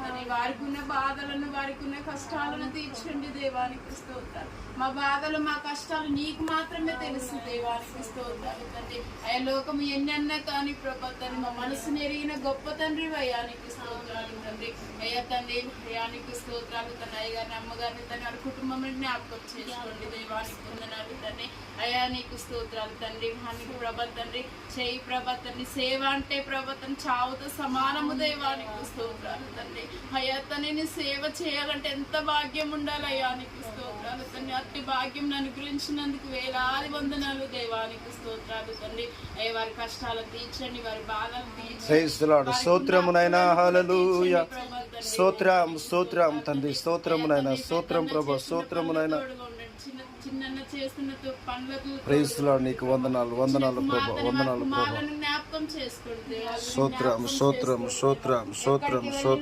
తండ్రి. వారికి ఉన్న బాధలను, వారికి ఉన్న కష్టాలను తీర్చండి దేవానికి స్తోత్రాలు. మా బాధలు, మా కష్టాలు నీకు మాత్రమే తెలుసు దేవానికి స్తోత్రాలు తండ్రి. అయ్యా లోకము ఎన్నన్నా కానీ ప్రభా తండ్రి, మా మనసు నెరిగిన గొప్ప తండ్రి అయానికి స్తోత్రాలు తండ్రి. అయ్యా తండ్రి అయానికి స్తోత్రాలు తండ్రి. అయ్యగారిని, అమ్మగారిని తండ్రి, వారి కుటుంబం జ్ఞాపకం చేసుకోండి దేవానికి వందనాలు తండ్రి. అయా నీకు స్తోత్రాలు తండ్రి. నీకు ప్రభా తండ్రి చేయి ప్రభా తండ్రి. సేవ అంటే ప్రభా తండ్రి చావుతో సమానము దేవానికి స్తోత్రాలు తండ్రి. అయ్యా తండ్రి నీ సేవ చేయాలంటే ఎంత భాగ్యం ఉండాలి అయ్యా నీకు స్తోత్రాలు తండ్రి. అట్టి భాగ్యం అనుగ్రహించినందుకు వేలాది వందనాలు దేవానికి స్తోత్రాలు తండ్రి. అయ్యా వారి కష్టాలు తీర్చండి, వారి బాధలు తీర్చండి. స్తోత్రమునైనా హల్లెలూయా. స్తోత్రం స్తోత్రం తండ్రి, స్తోత్రమునైనా స్తోత్రం ప్రభా, స్తోత్రమునైనా ప్రైజ్ లార్డ్. నీకు వందనాలు వందనాలు ప్రభా, వందనాలు ప్రభా. జ్ఞాపకం చేసుకోండి. స్తోత్రం స్తోత్రం స్తోత్రం స్తోత్రం స్తోత్రం.